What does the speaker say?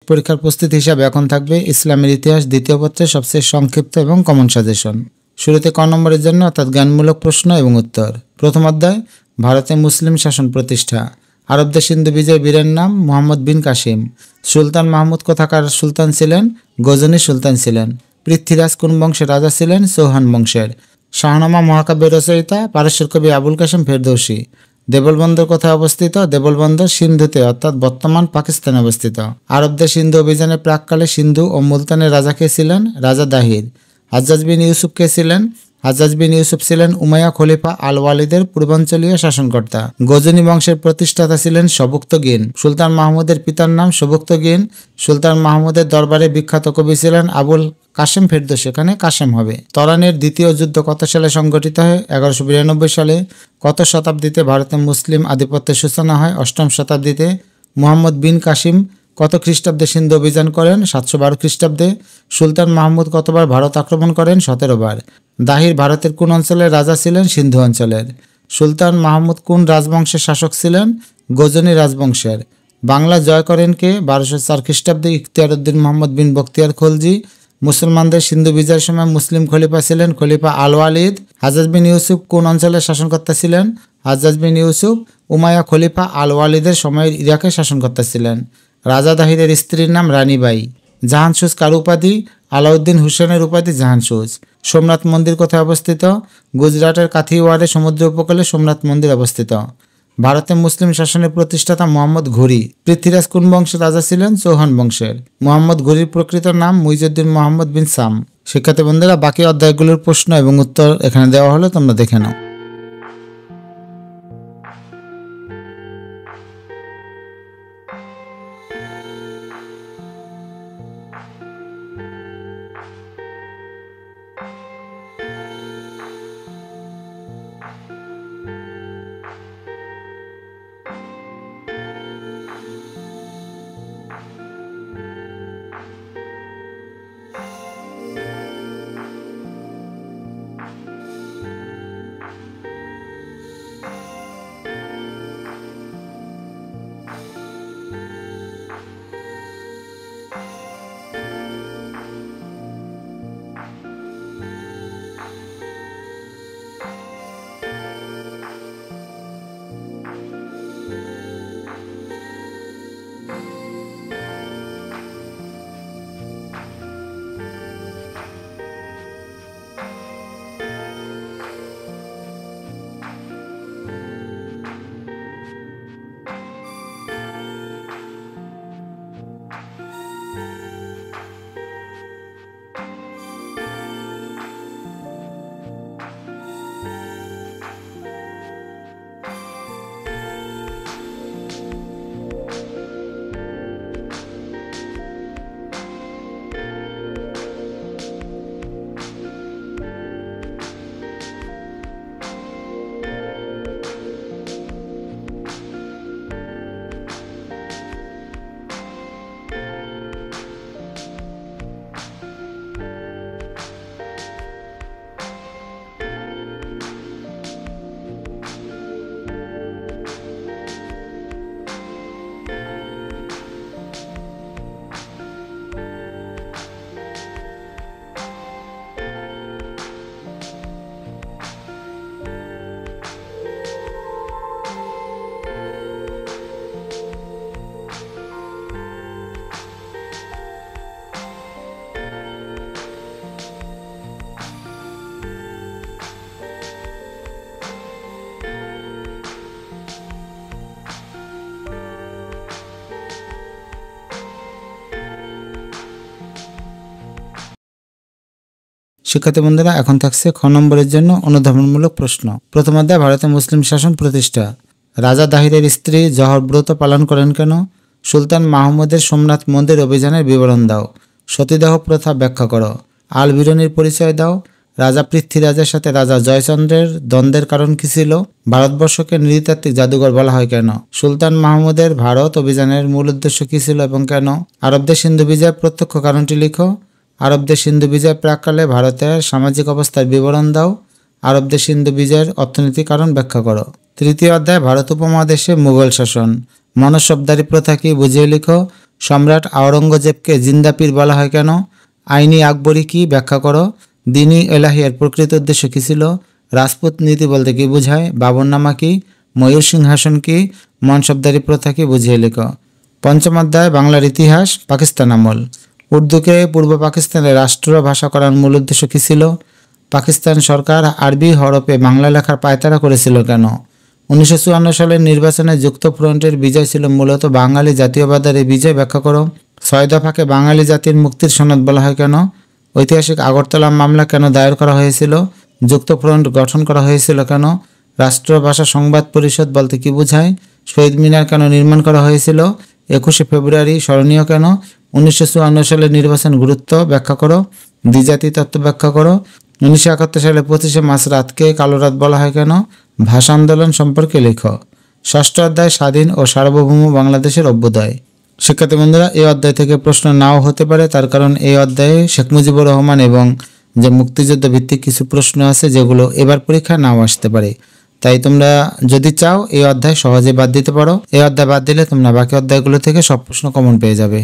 পরীক্ষার প্রস্তুতি হিসাবে এখন থাকবে ইসলামের ইতিহাস দ্বিতীয় পত্রের সবচেয়ে সংক্ষিপ্ত এবং কমন সাজেশন। শুরুতে ক নম্বরের জন্য অর্থাৎ জ্ঞানমূলক প্রশ্ন এবং উত্তর। প্রথম অধ্যায়, ভারতে মুসলিম শাসন প্রতিষ্ঠা। আরবদের সিন্ধু বিজয় বীরের নাম মুহাম্মদ বিন কাসিম। সুলতান মাহমুদ কোথাকার সুলতান ছিলেন? গজনী সুলতান ছিলেন। পৃথ্বীরাজ কোন বংশের রাজা ছিলেন? চৌহান বংশের। শাহনামা মহাকাব্যের রচয়িতা পারস্যের কবি আবুল কাসেম ফেরদৌসী। দেবল বন্দর কোথায় অবস্থিত? দেবল বন্দর সিন্ধুতে অর্থাৎ বর্তমান পাকিস্তানে অবস্থিত। আরবদের সিন্ধু অভিযানের প্রাককালে সিন্ধু ও মুলতানের রাজা কে ছিলেন? রাজা দাহির। হাজ্জাজ বিন ইউসুফ কে ছিলেন? হাজ্জাজ বিন ইউসুফ ছিলেন উমাইয়া খলিফা আল ওয়ালিদের পূর্বাঞ্চলীয় শাসনকর্তা। গজনী বংশের প্রতিষ্ঠাতা ছিলেন সবুক্তগিন। সুলতান মাহমুদের পিতার নাম সবুক্তগিন। সুলতান মাহমুদের দরবারে বিখ্যাত কবি ছিলেন আবুল কাসেম ফেরদৌসী, এখানে কাসেম হবে। তরানের দ্বিতীয় যুদ্ধ কত সালে সংঘটিত হয়? 1192 সালে। কত শতাব্দীতে ভারতে মুসলিম আধিপত্যের সূচনা হয়? 8ম শতাব্দীতে। মুহাম্মদ বিন কাসিম কত খ্রিস্টাব্দে সিন্ধু অভিযান করেন? 712 খ্রিস্টাব্দে। সুলতান মাহমুদ কতবার ভারত আক্রমণ করেন? 17 বার। দাহির ভারতের কোন অঞ্চলের রাজা ছিলেন? সিন্ধু অঞ্চলের। সুলতান মাহমুদ কোন রাজবংশের শাসক ছিলেন? গজনী রাজবংশের। বাংলা জয় করেন কে? 1204 খ্রিস্টাব্দে ইখতিয়ার উদ্দিন মোহাম্মদ বিন বখতিয়ার খলজি। মুসলমানদের সিন্ধু বিজয়ের সময় মুসলিম খলিফা ছিলেন খলিফা আল ওয়ালিদ। হাজ্জাজ বিন ইউসুফ কোন অঞ্চলের শাসনকর্তা ছিলেন? হাজ্জাজ বিন ইউসুফ উমাইয়া খলিফা আল ওয়ালিদের সময়ের ইরাকের শাসনকর্তা ছিলেন। রাজা দাহিরের স্ত্রীর নাম রানীবাই। জাহানসুজ কার উপাধি? আলাউদ্দিন হুসেনের উপাধি জাহানসুজ। সোমনাথ মন্দির কোথায় অবস্থিত? গুজরাটের কাথিওয়াড়ে সমুদ্র উপকূলে সোমনাথ মন্দির অবস্থিত। ভারতে মুসলিম শাসনের প্রতিষ্ঠাতা মোহাম্মদ ঘুরি। পৃথ্বীরাজ কোন বংশের রাজা ছিলেন? চৌহান বংশের। মোহাম্মদ ঘুরির প্রকৃত নাম মুইজউদ্দিন মোহাম্মদ বিন সাম। শিক্ষার্থী বন্ধুরা, বাকি অধ্যায়গুলোর প্রশ্ন এবং উত্তর এখানে দেওয়া হলো, তোমরা দেখে নাও। শিক্ষার্থী বন্ধুরা, এখন থাকছে খ নম্বরের জন্য অনুধাবনমূলক প্রশ্ন। প্রথম অধ্যায়, ভারতে মুসলিম শাসন প্রতিষ্ঠা। রাজা দাহিরের স্ত্রী জহর ব্রত পালন করেন কেন? সুলতান মাহমুদের সোমনাথ মন্দির অভিযানের বিবরণ দাও। সতীদাহ প্রথা ব্যাখ্যা করো। আল বিরুনির পরিচয় দাও। রাজা পৃথ্বীরাজের সাথে রাজা জয়চন্দ্রের দ্বন্দ্বের কারণ কী ছিল? ভারতবর্ষকে নৃতাত্ত্বিক জাদুঘর বলা হয় কেন? সুলতান মাহমুদের ভারত অভিযানের মূল উদ্দেশ্য কী ছিল এবং কেন? আরবদের সিন্ধু বিজয়ের প্রত্যক্ষ কারণটি লিখো। আরবদের সিন্ধু বিজয় প্রাককালে ভারতের সামাজিক অবস্থার বিবরণ দাও। আরবদের সিন্ধু বিজয়ের অর্থনৈতিক কারণ ব্যাখ্যা করো। তৃতীয় অধ্যায়, ভারত উপমহাদেশে মুঘল শাসন। মনসবদারি প্রথা কি? বুঝিয়ে লিখো। সম্রাট আওরঙ্গজেবকে জিন্দা পীর বলা হয় কেন? আইনি আকবরী কি, ব্যাখ্যা করো। দিনী এলাহিয়ার প্রকৃত উদ্দেশ্য কী ছিল? রাজপুত নীতি বলতে কী বোঝায়? বাবরনামা কি? ময়ূর সিংহাসন কি? মনসবদারি প্রথা কি? বুঝিয়ে লেখো। পঞ্চম অধ্যায় বাংলার ইতিহাস, পাকিস্তান আমল। উর্দুকে পূর্ব পাকিস্তানের রাষ্ট্রভাষা করার মূল উদ্দেশ্য কী ছিল? পাকিস্তান সরকার আরবি হরফে বাংলা লেখার পায়তারা করেছিল কেন? 1954 সালের নির্বাচনে যুক্ত ফ্রন্টের বিজয় ছিল মূলত বাঙালি জাতীয়বাদের এই বিজয়, ব্যাখ্যা করো। 6 দফাকে বাঙালি জাতির মুক্তির সনদ বলা হয় কেন? ঐতিহাসিক আগরতলা মামলা কেন দায়ের করা হয়েছিল? যুক্ত ফ্রন্ট গঠন করা হয়েছিল কেন? রাষ্ট্রভাষা সংবাদ পরিষদ বলতে কী বোঝায়? শহীদ মিনার কেন নির্মাণ করা হয়েছিল? 21শে ফেব্রুয়ারি স্মরণীয় কেন? 1954 সালের নির্বাচন গুরুত্ব, ব্যাখ্যা করো। দ্বিজাতি তত্ত্ব ব্যাখ্যা করো। 1971 সালে 25শে মার্চ রাতকে কালো রাত বলা হয় কেন? ভাষা আন্দোলন সম্পর্কে লেখো। ষষ্ঠ অধ্যায় স্বাধীন ও সার্বভৌম বাংলাদেশের অভ্যুদয়। শিক্ষার্থী বন্ধুরা, এই অধ্যায় থেকে প্রশ্ন নাও হতে পারে, তার কারণ এই অধ্যায়ে শেখ মুজিবুর রহমান এবং যে মুক্তিযুদ্ধ ভিত্তিক কিছু প্রশ্ন আছে যেগুলো এবার পরীক্ষায় নাও আসতে পারে। তাই তোমরা যদি চাও এই অধ্যায় সহজে বাদ দিতে পারো। এই অধ্যায় বাদ দিলে তোমরা বাকি অধ্যায়গুলো থেকে সব প্রশ্ন কমন পেয়ে যাবে।